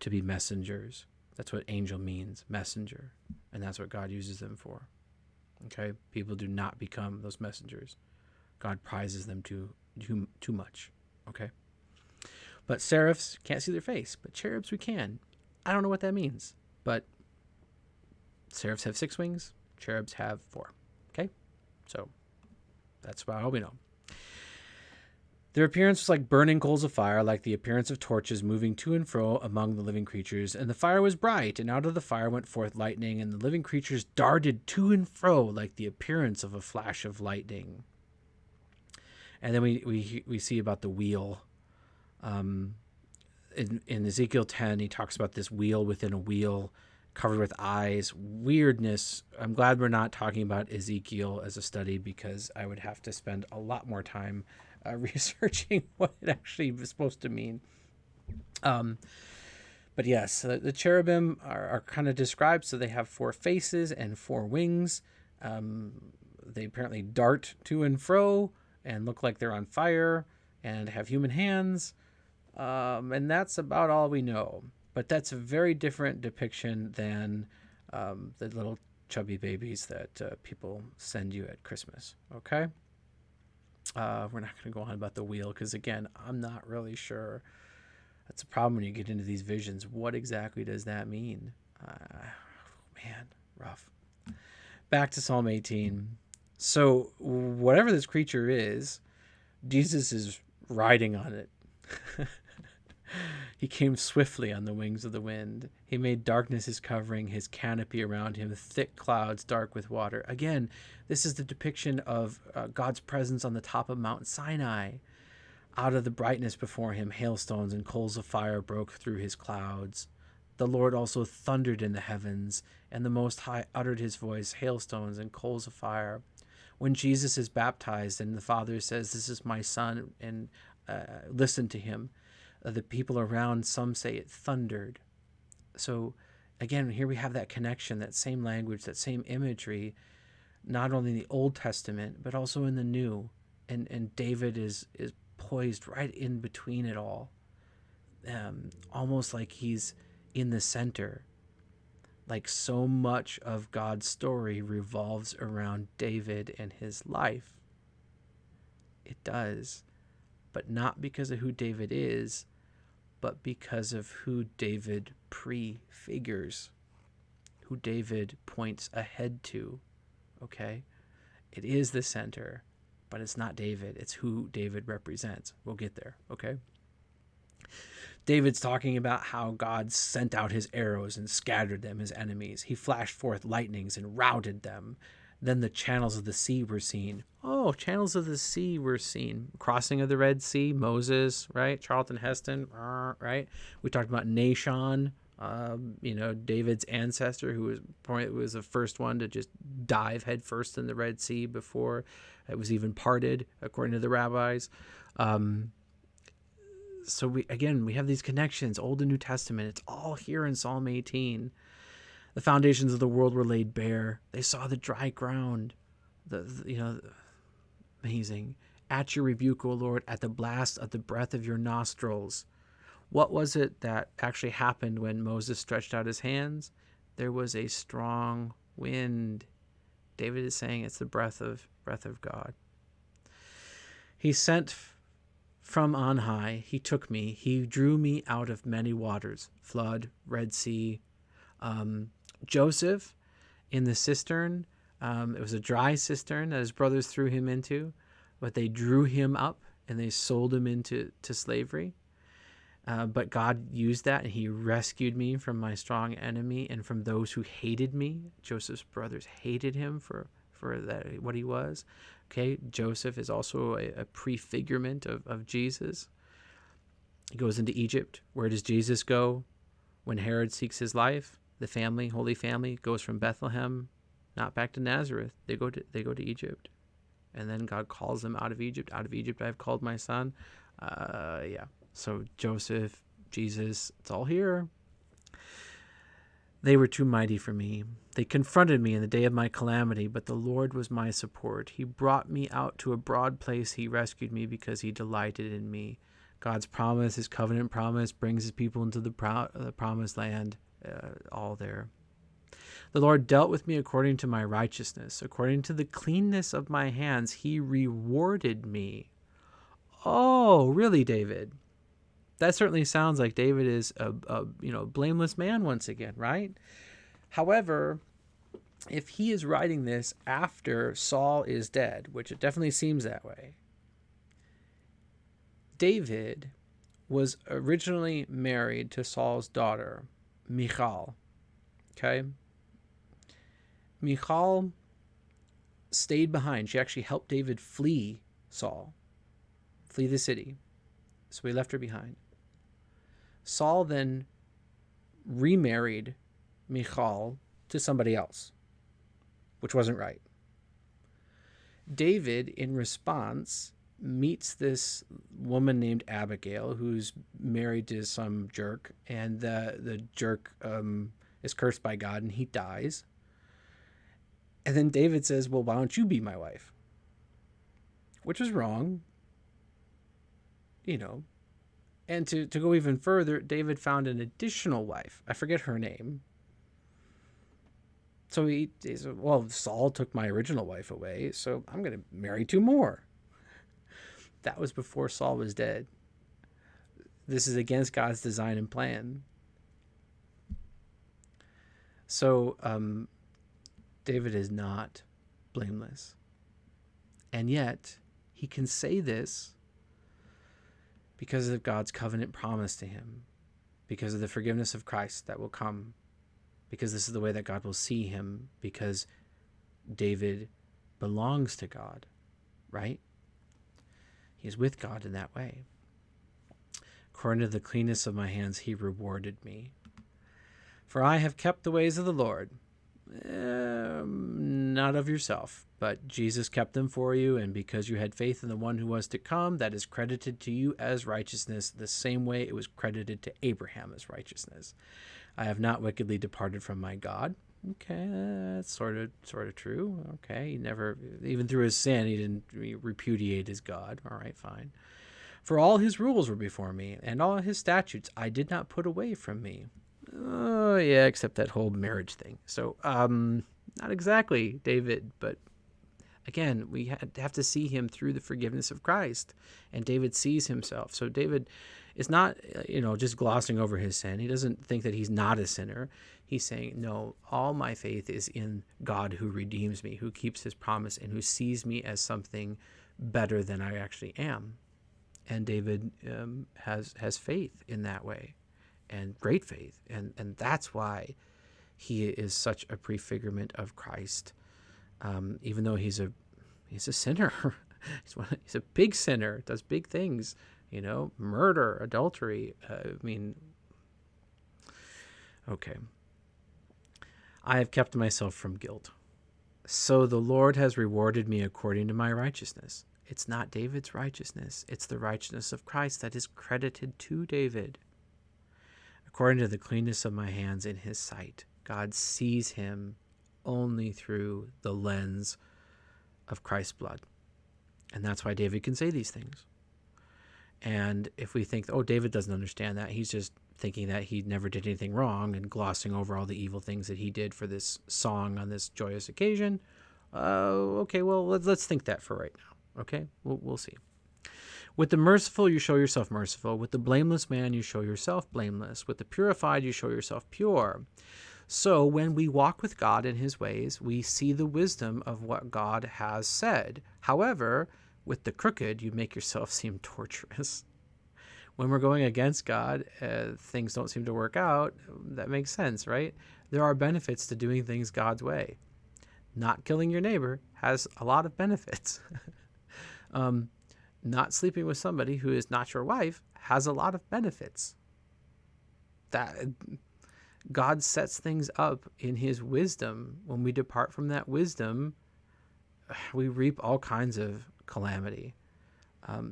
A: to be messengers. That's what angel means, messenger. And that's what God uses them for. Okay? People do not become those messengers. God prizes them too much. Okay? But seraphs can't see their face, but cherubs we can. I don't know what that means, but seraphs have 6 wings, cherubs have 4. Okay? So that's about all we know. Their appearance was like burning coals of fire, like the appearance of torches moving to and fro among the living creatures. And the fire was bright, and out of the fire went forth lightning, and the living creatures darted to and fro like the appearance of a flash of lightning. And then we see about the wheel. In Ezekiel 10, he talks about this wheel within a wheel covered with eyes. Weirdness. I'm glad we're not talking about Ezekiel as a study, because I would have to spend a lot more time researching what it actually was supposed to mean. But yes, the cherubim are kind of described. So they have 4 faces and 4 wings. They apparently dart to and fro and look like they're on fire and have human hands. And that's about all we know. But that's a very different depiction than the little chubby babies that people send you at Christmas. Okay? We're not going to go on about the wheel because, again, I'm not really sure. That's a problem when you get into these visions. What exactly does that mean? Man, rough. Back to Psalm 18. So whatever this creature is, Jesus is riding on it. He came swiftly on the wings of the wind. He made darkness his covering, his canopy around him, thick clouds dark with water. Again, this is the depiction of God's presence on the top of Mount Sinai. Out of the brightness before him, hailstones and coals of fire broke through his clouds. The Lord also thundered in the heavens, and the Most High uttered his voice, hailstones and coals of fire. When Jesus is baptized and the Father says, "This is my Son," and listen to him, the people around, some say it thundered. So again, here we have that connection, that same language, that same imagery, not only in the Old Testament, but also in the New. And David is poised right in between it all, almost like he's in the center. Like so much of God's story revolves around David and his life. It does, but not because of who David is, but because of who David prefigures, who David points ahead to, okay? It is the center, but it's not David. It's who David represents. We'll get there, okay? David's talking about how God sent out his arrows and scattered them, his enemies. He flashed forth lightnings and routed them. Then the channels of the sea were seen. Oh, channels of the sea were seen. Crossing of the Red Sea, Moses, right? Charlton Heston, right? We talked about Nahshon, David's ancestor, who was the first one to just dive headfirst in the Red Sea before it was even parted, according to the rabbis. So we have these connections, Old and New Testament. It's all here in Psalm 18. The foundations of the world were laid bare. They saw the dry ground. Amazing. At your rebuke, O Lord, at the blast of the breath of your nostrils. What was it that actually happened when Moses stretched out his hands? There was a strong wind. David is saying it's the breath of God. He sent from on high, he took me, he drew me out of many waters, flood, Red Sea. Joseph in the cistern, it was a dry cistern that his brothers threw him into, but they drew him up and they sold him into slavery. But God used that, and he rescued me from my strong enemy and from those who hated me. Joseph's brothers hated him for that, what he was. Okay, Joseph is also a prefigurement of Jesus. He goes into Egypt. Where does Jesus go when Herod seeks his life? The family, Holy Family, goes from Bethlehem, not back to Nazareth. They go to Egypt, and then God calls them out of Egypt. Out of Egypt I have called my son. So Joseph, Jesus, it's all here. They were too mighty for me. They confronted me in the day of my calamity, but the Lord was my support. He brought me out to a broad place. He rescued me because he delighted in me. God's promise, his covenant promise, brings his people into the promised land, all there. The Lord dealt with me according to my righteousness. According to the cleanness of my hands, he rewarded me. Oh, really, David? That certainly sounds like David is a blameless man once again, right? However, if he is writing this after Saul is dead, which it definitely seems that way, David was originally married to Saul's daughter, Michal. Okay? Michal stayed behind. She actually helped David flee Saul, flee the city. So he left her behind. Saul then remarried Michal to somebody else, which wasn't right. David, in response, meets this woman named Abigail, who's married to some jerk, and the jerk is cursed by God, and he dies. And then David says, well, why don't you be my wife? Which was wrong, And to go even further, David found an additional wife. I forget her name. So he said, well, Saul took my original wife away, so I'm going to marry two more. That was before Saul was dead. This is against God's design and plan. So David is not blameless. And yet, he can say this because of God's covenant promise to him, because of the forgiveness of Christ that will come, because this is the way that God will see him, because David belongs to God, right? He is with God in that way. According to the cleanness of my hands, he rewarded me. For I have kept the ways of the Lord. Not of yourself, but Jesus kept them for you, and because you had faith in the one who was to come, that is credited to you as righteousness, the same way it was credited to Abraham as righteousness. I have not wickedly departed from my God. Okay, that's sort of true. Okay, he never, even through his sin, he didn't repudiate his God. All right, fine. For all his rules were before me, and all his statutes I did not put away from me. Oh, yeah, except that whole marriage thing. So, not exactly David, but again, we have to see him through the forgiveness of Christ, and David sees himself. So David is not, just glossing over his sin. He doesn't think that he's not a sinner. He's saying, no, all my faith is in God who redeems me, who keeps his promise, and who sees me as something better than I actually am. And David has faith in that way, and great faith, and that's why he is such a prefigurement of Christ. Even though he's a sinner, he's a big sinner, does big things, murder, adultery. Okay. I have kept myself from guilt. So the Lord has rewarded me according to my righteousness. It's not David's righteousness. It's the righteousness of Christ that is credited to David. According to the cleanness of my hands in his sight, God sees him only through the lens of Christ's blood. And that's why David can say these things. And if we think, oh, David doesn't understand that, he's just thinking that he never did anything wrong and glossing over all the evil things that he did for this song on this joyous occasion. Okay, well, let's think that for right now. Okay, we'll see. With the merciful, you show yourself merciful. With the blameless man, you show yourself blameless. With the purified, you show yourself pure. So when we walk with God in his ways, we see the wisdom of what God has said. However, with the crooked, you make yourself seem torturous. When we're going against God, things don't seem to work out. That makes sense, right? There are benefits to doing things God's way. Not killing your neighbor has a lot of benefits. Not sleeping with somebody who is not your wife has a lot of benefits. That God sets things up in his wisdom. When we depart from that wisdom, we reap all kinds of calamity.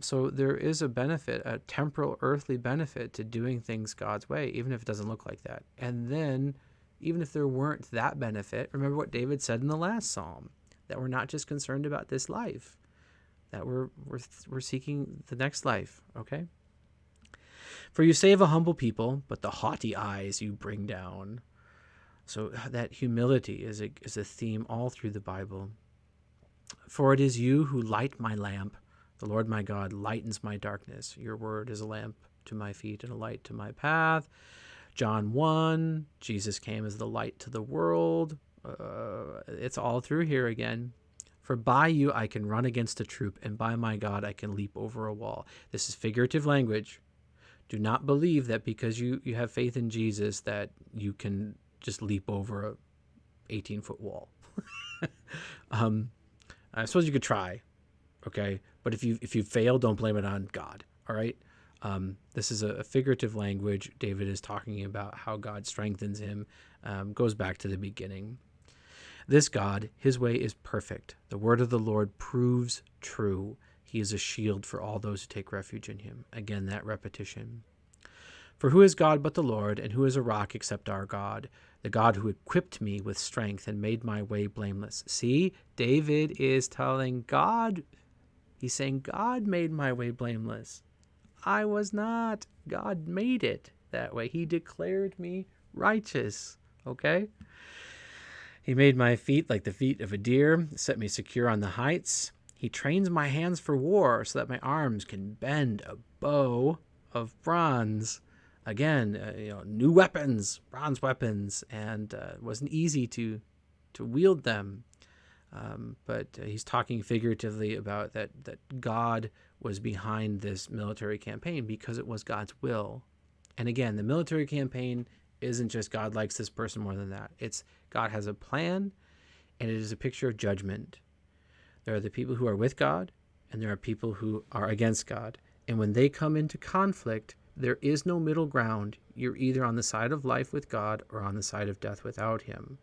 A: So there is a benefit, a temporal earthly benefit to doing things God's way, even if it doesn't look like that. And then, even if there weren't that benefit, remember what David said in the last psalm, that we're not just concerned about this life, that we're seeking the next life, okay? For you save a humble people, but the haughty eyes you bring down. So that humility is a theme all through the Bible. For it is you who light my lamp. The Lord my God lightens my darkness. Your word is a lamp to my feet and a light to my path. John 1, Jesus came as the light to the world. It's all through here again. For by you I can run against a troop, and by my God I can leap over a wall. This is figurative language. Do not believe that because you have faith in Jesus that you can just leap over a 18-foot wall. I suppose you could try, okay? But if you fail, don't blame it on God, all right? This is a figurative language. David is talking about how God strengthens him, goes back to the beginning. This God, his way is perfect. The word of the Lord proves true. He is a shield for all those who take refuge in him. Again, that repetition. For who is God but the Lord, and who is a rock except our God, the God who equipped me with strength and made my way blameless? See, David is telling God, he's saying, God made my way blameless. I was not. God made it that way. He declared me righteous, okay? He made my feet like the feet of a deer, set me secure on the heights. He trains my hands for war so that my arms can bend a bow of bronze. Again, new weapons, bronze weapons, and it wasn't easy to wield them. But he's talking figuratively about that God was behind this military campaign because it was God's will. And again, the military campaign isn't just God likes this person more than that. It's God has a plan, and it is a picture of judgment. There are the people who are with God, and there are people who are against God. And when they come into conflict, there is no middle ground. You're either on the side of life with God or on the side of death without him.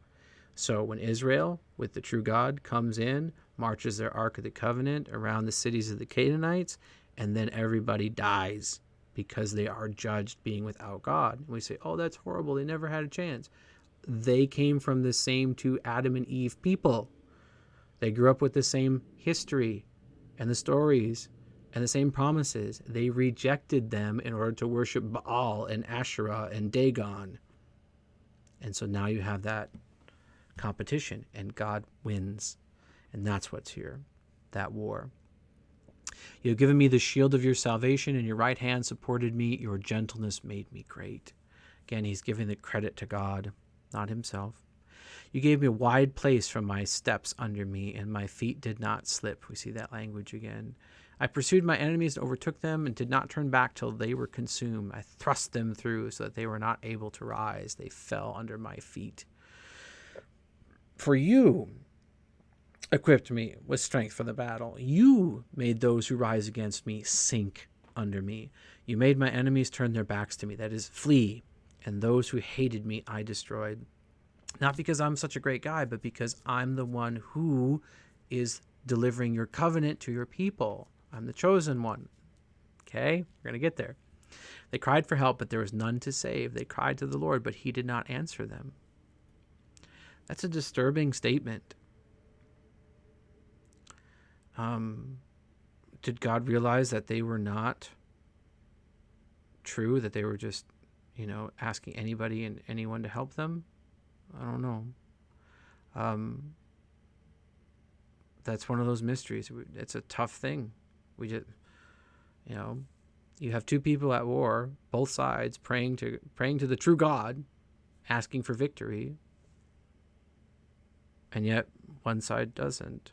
A: So when Israel, with the true God, comes in, marches their Ark of the Covenant around the cities of the Canaanites, and then everybody dies because they are judged being without God. And we say, oh, that's horrible. They never had a chance. They came from the same two Adam and Eve people. They grew up with the same history and the stories and the same promises. They rejected them in order to worship Baal and Asherah and Dagon. And so now you have that competition, and God wins. And that's what's here, that war. You have given me the shield of your salvation, and your right hand supported me. Your gentleness made me great. Again, he's giving the credit to God, not himself. You gave me a wide place from my steps under me, and my feet did not slip. We see that language again. I pursued my enemies and overtook them, and did not turn back till they were consumed. I thrust them through so that they were not able to rise. They fell under my feet. For you equipped me with strength for the battle. You made those who rise against me sink under me. You made my enemies turn their backs to me, that is, flee, and those who hated me I destroyed. Not because I'm such a great guy, but because I'm the one who is delivering your covenant to your people. I'm the chosen one. Okay? We're going to get there. They cried for help, but there was none to save. They cried to the Lord, but he did not answer them. That's a disturbing statement. Did God realize that they were not true, that they were just, asking anybody and anyone to help them? I don't know. That's one of those mysteries. It's a tough thing. We just, you have two people at war, both sides praying to the true God, asking for victory, and yet one side doesn't.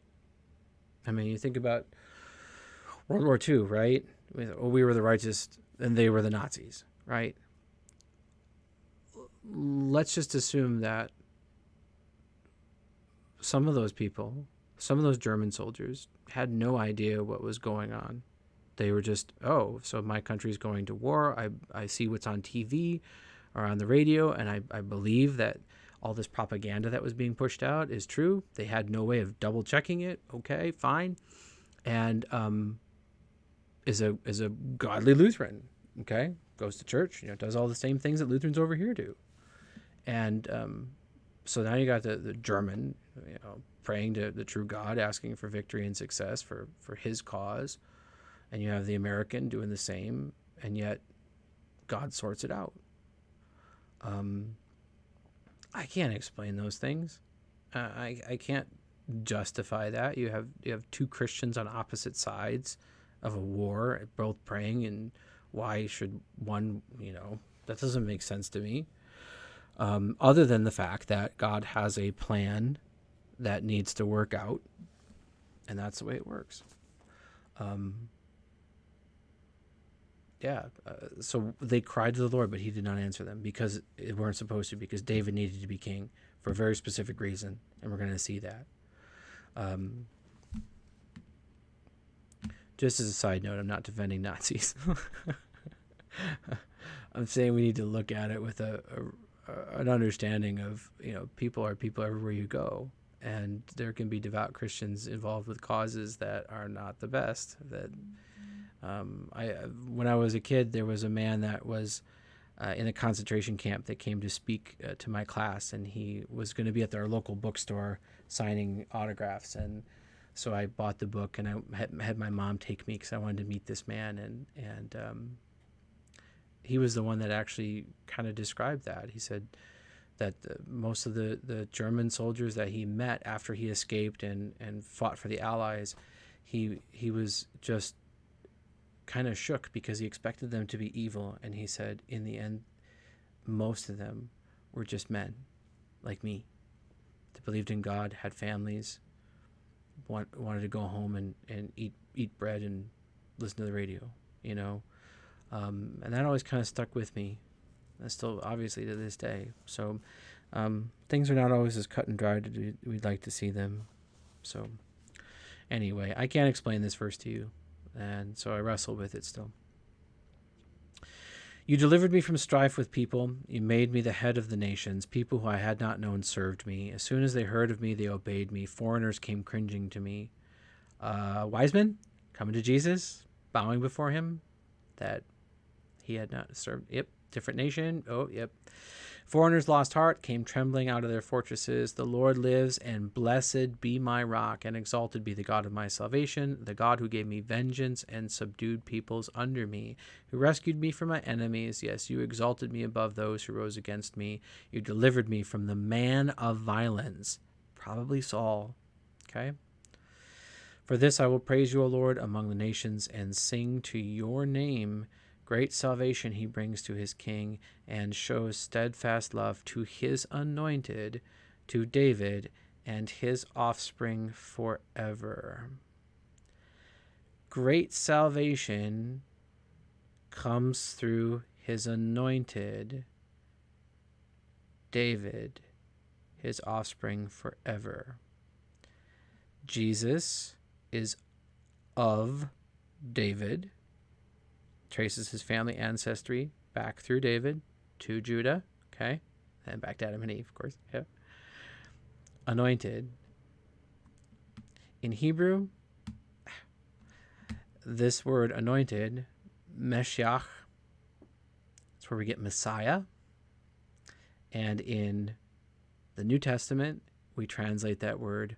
A: I mean, you think about World War II, right? We were the righteous and they were the Nazis, right? Let's just assume that some of those people, some of those German soldiers, had no idea what was going on. They were just, so my country's going to war. I see what's on TV or on the radio, and I believe that all this propaganda that was being pushed out is true. They had no way of double checking it. Okay, fine. And is a godly Lutheran. Okay, goes to church. Does all the same things that Lutherans over here do. And so now you got the German, praying to the true God, asking for victory and success for his cause, and you have the American doing the same, and yet God sorts it out. I can't explain those things. I can't justify that. You have two Christians on opposite sides of a war, both praying, and why should one, that doesn't make sense to me. Other than the fact that God has a plan that needs to work out, and that's the way it works. So they cried to the Lord, but he did not answer them because they weren't supposed to, because David needed to be king for a very specific reason, and we're going to see that. Just as a side note, I'm not defending Nazis. I'm saying we need to look at it with an understanding of, people are people everywhere you go, and there can be devout Christians involved with causes that are not the best. That when I was a kid, there was a man that was in a concentration camp that came to speak to my class, and he was going to be at our local bookstore signing autographs, and so I bought the book, and I had my mom take me because I wanted to meet this man, and he was the one that actually kind of described that. He said that most of the German soldiers that he met after he escaped and fought for the Allies, he was just kind of shook because he expected them to be evil, and he said in the end most of them were just men like me that believed in God, had families, wanted to go home and eat bread and listen to the radio, and that always kind of stuck with me. That's still obviously to this day. So things are not always as cut and dried as we'd like to see them. So anyway, I can't explain this verse to you, and so I wrestle with it still. You delivered me from strife with people. You made me the head of the nations. People who I had not known served me. As soon as they heard of me, they obeyed me. Foreigners came cringing to me. Wise men coming to Jesus, bowing before him, that he had not served. Yep, different nation. Oh, yep. Foreigners lost heart, came trembling out of their fortresses. The Lord lives, and blessed be my rock, and exalted be the God of my salvation, the God who gave me vengeance and subdued peoples under me, who rescued me from my enemies. Yes, you exalted me above those who rose against me. You delivered me from the man of violence, probably Saul. Okay? For this I will praise you, O Lord, among the nations, and sing to your name. Great salvation he brings to his king, and shows steadfast love to his anointed, to David and his offspring forever. Great salvation comes through his anointed, David, his offspring forever. Jesus is of David, traces his family ancestry back through David to Judah, okay, and back to Adam and Eve, of course. Yeah. Anointed. In Hebrew, this word anointed, Meshiach, that's where we get Messiah. And in the New Testament, we translate that word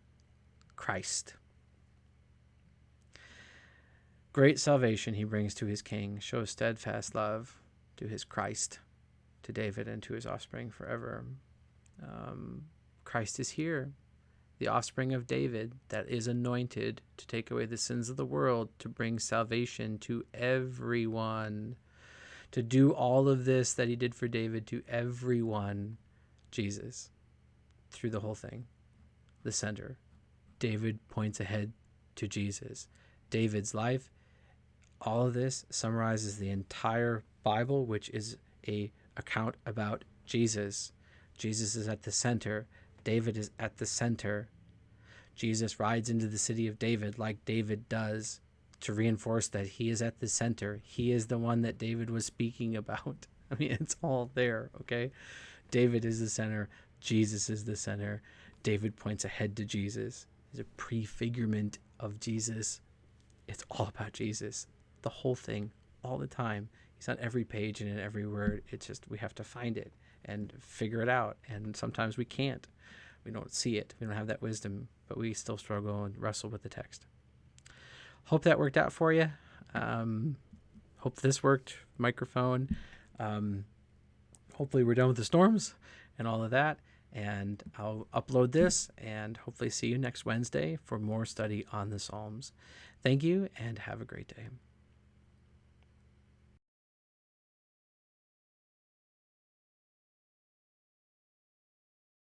A: Christ. Great salvation he brings to his king, shows steadfast love to his Christ, to David and to his offspring forever. Christ is here, the offspring of David that is anointed to take away the sins of the world, to bring salvation to everyone, to do all of this that he did for David to everyone. Jesus, through the whole thing, the center. David points ahead to Jesus. David's life, all of this summarizes the entire Bible, which is a account about Jesus. Jesus is at the center. David is at the center. Jesus rides into the city of David like David does to reinforce that he is at the center. He is the one that David was speaking about. I mean, it's all there, okay? David is the center. Jesus is the center. David points ahead to Jesus. He's a prefigurement of Jesus. It's all about Jesus. The whole thing, all the time. He's on every page and in every word. It's just we have to find it and figure it out. And sometimes we can't. We don't see it. We don't have that wisdom, but we still struggle and wrestle with the text. Hope that worked out for you. Hope this worked. Microphone. Hopefully we're done with the storms and all of that. And I'll upload this and hopefully see you next Wednesday for more study on the Psalms. Thank you and have a great day.